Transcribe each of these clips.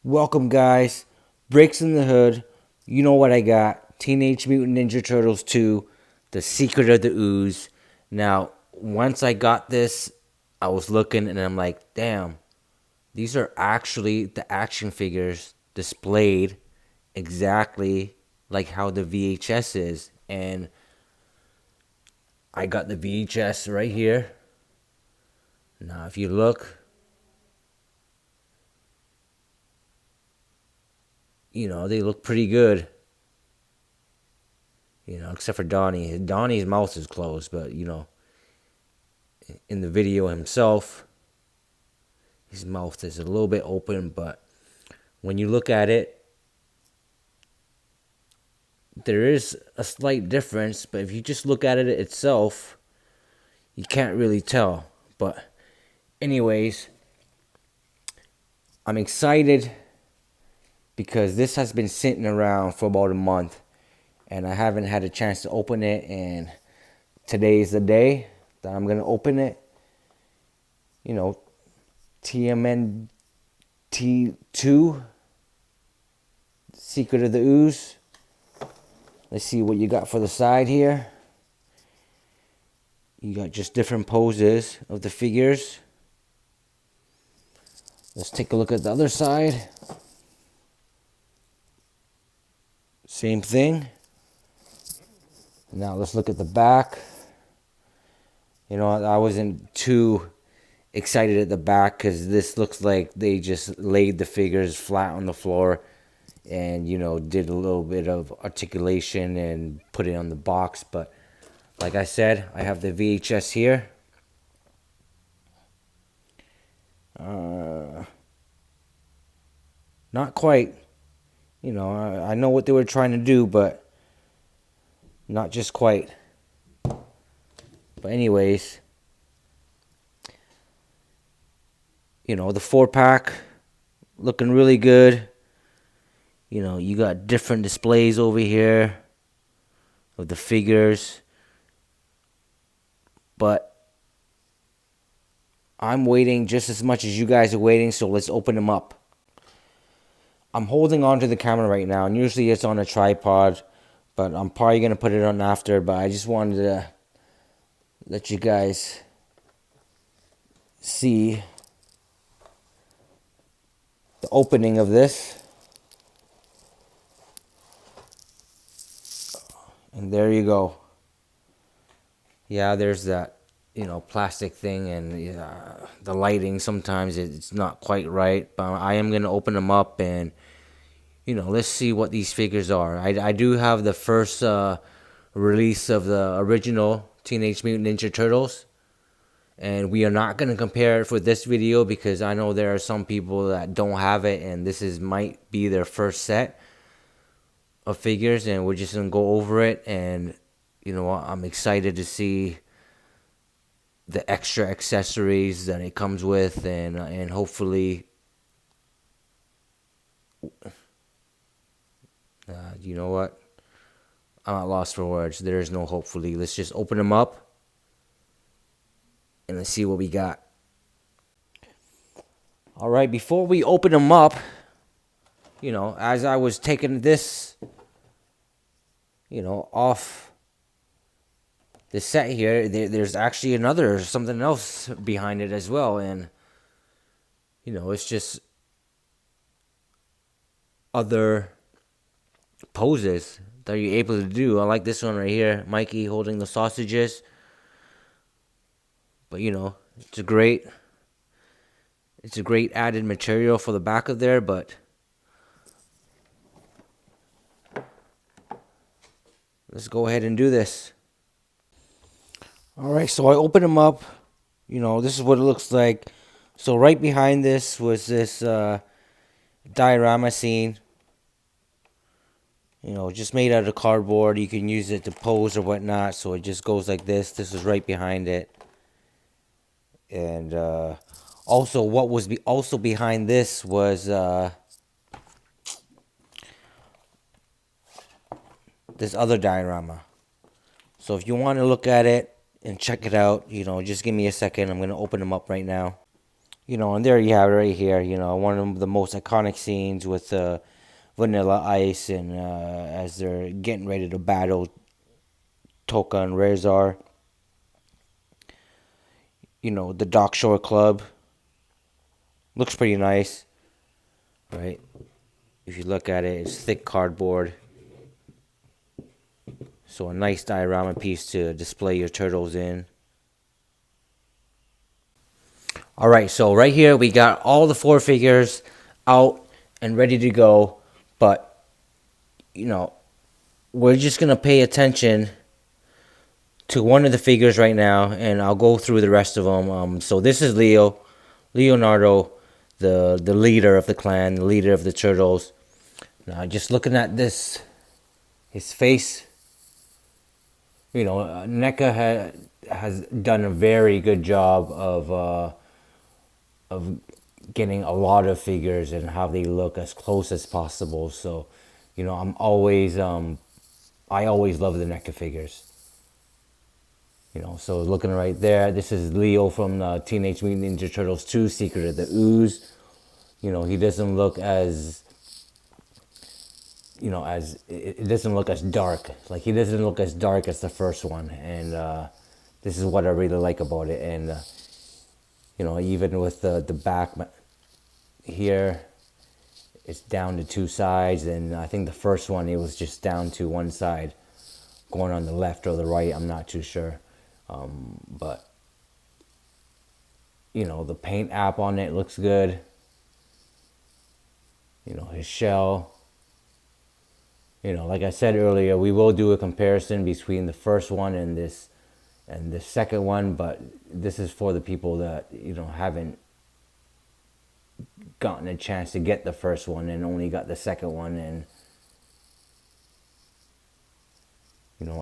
Welcome, guys. Breaks in the Hood. You know what I got. Teenage Mutant Ninja Turtles 2, The Secret of the Ooze. Now, once I got this, I was looking and I'm like, damn, these are actually the action figures displayed exactly like how the VHS is. And I got the VHS right here. Now, if you look, they look pretty good. Except for Donnie. Donnie's mouth is closed, but in the video himself, his mouth is a little bit open, but when you look at it, there is a slight difference, but if you just look at it itself, you can't really tell. But anyways, I'm excited because this has been sitting around for about a month and I haven't had a chance to open it, and today is the day that I'm going to open it. TMNT 2 Secret of the Ooze. Let's see what you got for the side here. You got just different poses of the figures. Let's take a look at the other side. Same thing. Now let's look at the back. I wasn't too excited at the back because this looks like they just laid the figures flat on the floor and did a little bit of articulation and put it on the box. But like I said, I have the VHS here. Not quite. I know what they were trying to do, but not just quite. But anyways, the 4-pack looking really good. You got different displays over here of the figures. But I'm waiting just as much as you guys are waiting, so let's open them up. I'm holding on to the camera right now, and usually it's on a tripod, but I'm probably going to put it on after. But I just wanted to let you guys see the opening of this. And there you go. Yeah, there's that, plastic thing, and the lighting sometimes it's not quite right. But I am going to open them up and, let's see what these figures are. I do have the first release of the original Teenage Mutant Ninja Turtles. And we are not going to compare it for this video because I know there are some people that don't have it, and this might be their first set of figures, and we're just going to go over it. And I'm excited to see the extra accessories that it comes with, and hopefully you know what, I'm at loss for words. There is no hopefully. Let's just open them up and let's see what we got. All right, before we open them up, as I was taking this off the set here, there's actually something else behind it as well. And it's just other poses that you're able to do. I like this one right here, Mikey holding the sausages. But it's a great added material for the back of there. But let's go ahead and do this. All right, so I open them up. This is what it looks like. So right behind this was this diorama scene. Just made out of cardboard. You can use it to pose or whatnot. So it just goes like this. This is right behind it. And also, what was also behind this was this other diorama. So if you want to look at it and check it out, just give me a second. I'm going to open them up right now. And there you have it right here. One of the most iconic scenes with Vanilla Ice and as they're getting ready to battle Toka and Rezar. The Dock Shore Club looks pretty nice, right? If you look at it, it's thick cardboard. So a nice diorama piece to display your turtles in. Alright, so right here we got all the 4 figures out and ready to go. But, we're just going to pay attention to one of the figures right now. And I'll go through the rest of them. So this is Leonardo, the leader of the clan, the leader of the turtles. Now just looking at this, his face, NECA has done a very good job of getting a lot of figures and how they look as close as possible. So, I always love the NECA figures. So looking right there, this is Leo from Teenage Mutant Ninja Turtles 2, Secret of the Ooze. He doesn't look as it doesn't look as dark. Like, he doesn't look as dark as the first one, and this is what I really like about it. And even with the back here, it's down to 2 sides, and I think the first one it was just down to 1 side, going on the left or the right. I'm not too sure, but the paint app on it looks good. His shell. Like I said earlier, we will do a comparison between the first one and the second one, but this is for the people that haven't gotten a chance to get the first one and only got the second one, and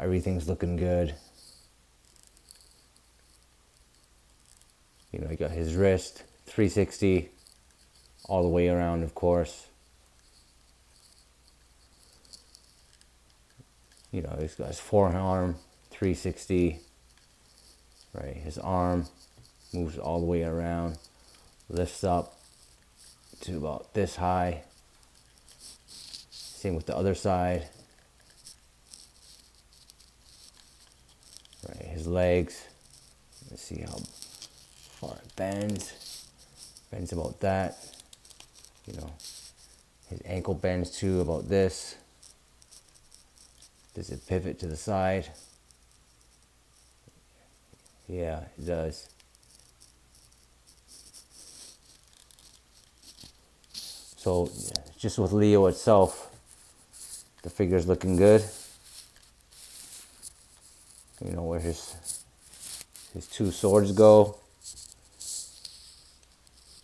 everything's looking good. He got his wrist 360 all the way around, of course. He's got his forearm 360, right? His arm moves all the way around, lifts up to about this high. Same with the other side. Right, his legs. Let's see how far it bends. Bends about that. His ankle bends too, about this. Does it pivot to the side? Yeah, it does. So just with Leo itself, the figure's looking good. Where his 2 swords go.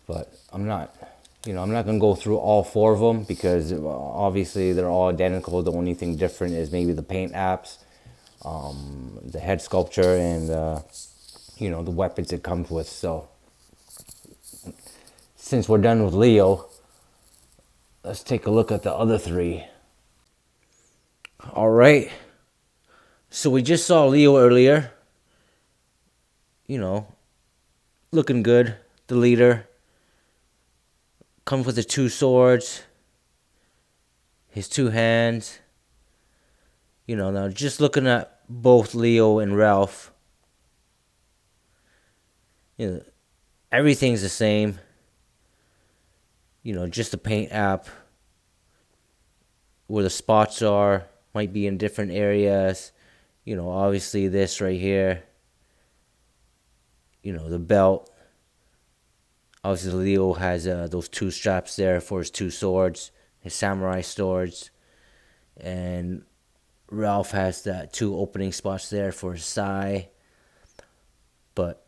But I'm not gonna go through all 4 of them, because obviously they're all identical. The only thing different is maybe the paint apps, the head sculpture, and the weapons it comes with. So since we're done with Leo, let's take a look at the other 3. All right. So we just saw Leo earlier. Looking good. The leader. Comes with the 2 swords. His 2 hands. Now just looking at both Leo and Ralph. Everything's the same. Just the paint app. Where the spots are might be in different areas. Obviously this right here. The belt. Obviously Leo has those 2 straps there for his 2 swords, his samurai swords. And Ralph has that 2 opening spots there for his sai. But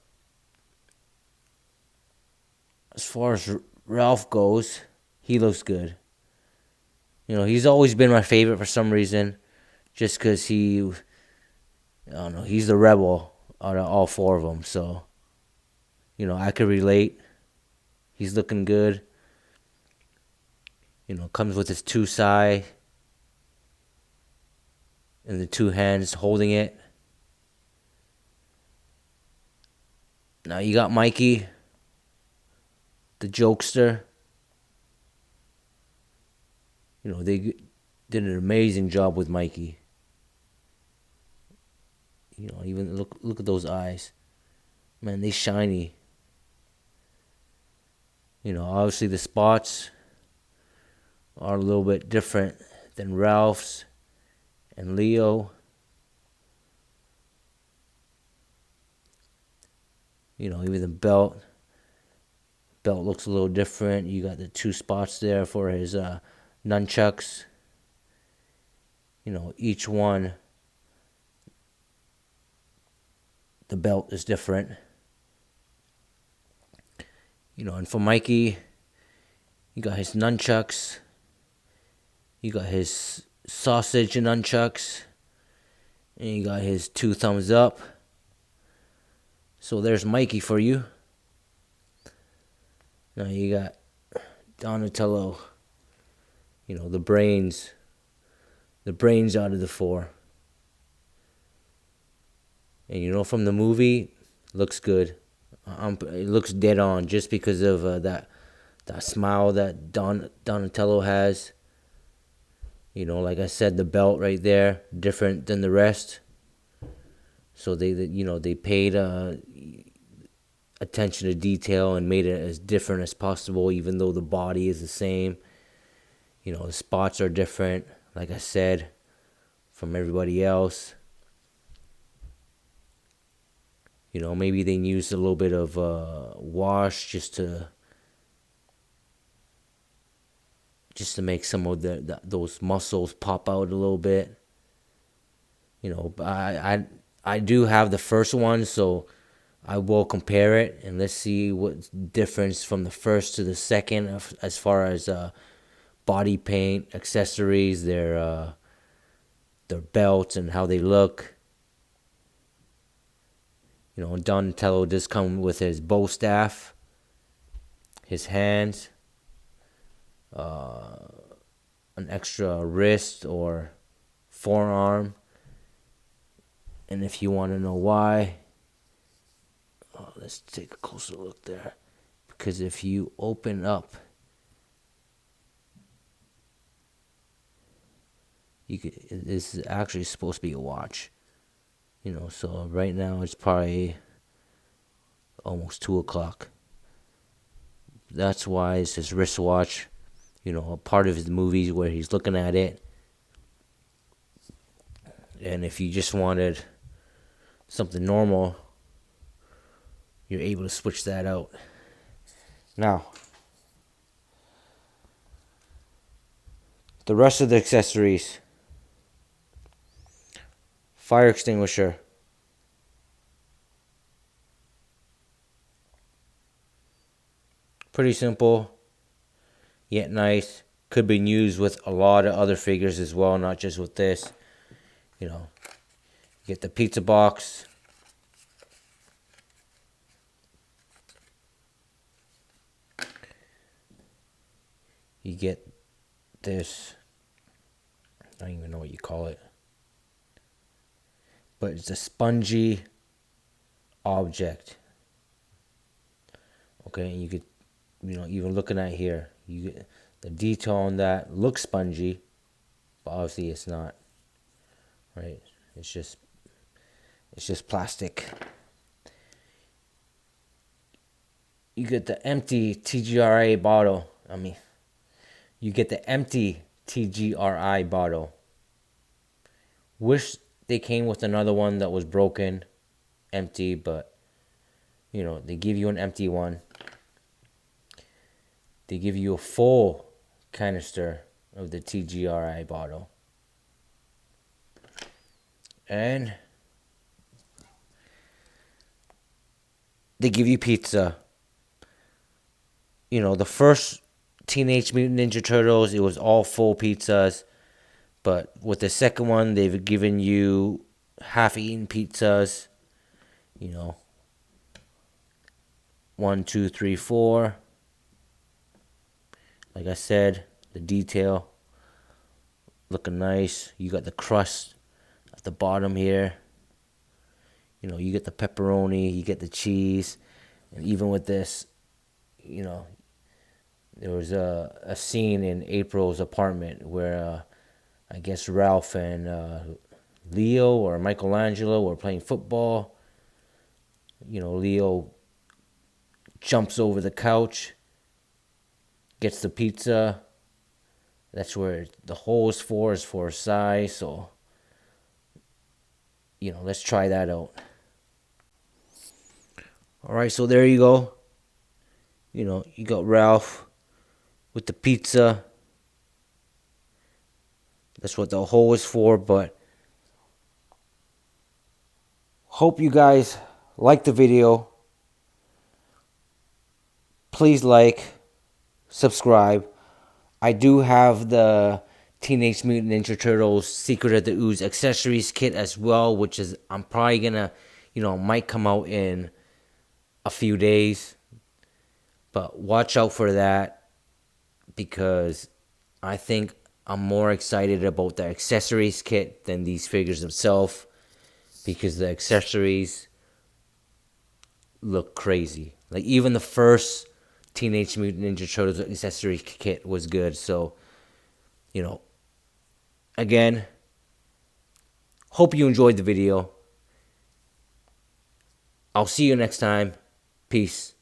as far as Ralph goes, he looks good. He's always been my favorite for some reason. Just because he's the rebel out of all 4 of them. So, I could relate. He's looking good. Comes with his 2 sai. And the 2 hands holding it. Now you got Mikey. the jokester. They did an amazing job with Mikey. Even look at those eyes. Man, they shiny. Obviously the spots are a little bit different than Ralph's and Leo. Even the belt looks a little different. You got the 2 spots there for his nunchucks. Each one, the belt is different. And for Mikey, you got his nunchucks. You got his sausage nunchucks. And you got his 2 thumbs up. So there's Mikey for you. Now you got Donatello. The brains out of the 4. And from the movie, looks good. It looks dead on just because of that smile that Donatello has. Like I said, the belt right there, different than the rest. So they paid attention to detail and made it as different as possible, even though the body is the same. The spots are different, like I said, from everybody else. Maybe they used a little bit of wash just to make some of those muscles pop out a little bit. I do have the first one, so I will compare it and let's see what difference from the first to the second as far as body paint, accessories, their belts, and how they look. Donatello does come with his bow staff, his hands, an extra wrist or forearm. And if you want to know why, let's take a closer look there. Because if you open up, this is actually supposed to be a watch. So right now it's probably almost 2 o'clock. That's why it's his wristwatch. A part of his movies where he's looking at it. And if you just wanted something normal, you're able to switch that out. Now, the rest of the accessories. Fire extinguisher. Pretty simple, yet nice. Could be used with a lot of other figures as well, not just with this. You get the pizza box. You get this. I don't even know what you call it. But it's a spongy object. Okay, and you could, even looking at here, you get the detail on that looks spongy, but obviously it's not. Right? It's just plastic. You get the empty TGRI bottle. You get the empty TGRI bottle. Wish they came with another one that was broken, empty, but they give you an empty one. They give you a full canister of the TGRI bottle. And they give you pizza. The first Teenage Mutant Ninja Turtles, it was all full pizzas. But with the second one, they've given you half-eaten pizzas. 1, 2, 3, 4. Like I said, the detail looking nice. You got the crust at the bottom here. You get the pepperoni, you get the cheese, and even with this, there was a scene in April's apartment where I guess Ralph and Leo or Michelangelo were playing football. Leo jumps over the couch, gets the pizza. That's where the hole is for size. So, let's try that out. All right, so there you go. You got Ralph with the pizza. That's what the hole is for, but hope you guys like the video. Please like, subscribe. I do have the Teenage Mutant Ninja Turtles Secret of the Ooze accessories kit as well, which is I'm probably gonna, might come out in a few days. But watch out for that because I think I'm more excited about the accessories kit than these figures themselves because the accessories look crazy. Like even the first Teenage Mutant Ninja Turtles accessory kit was good. So, again, hope you enjoyed the video. I'll see you next time. Peace.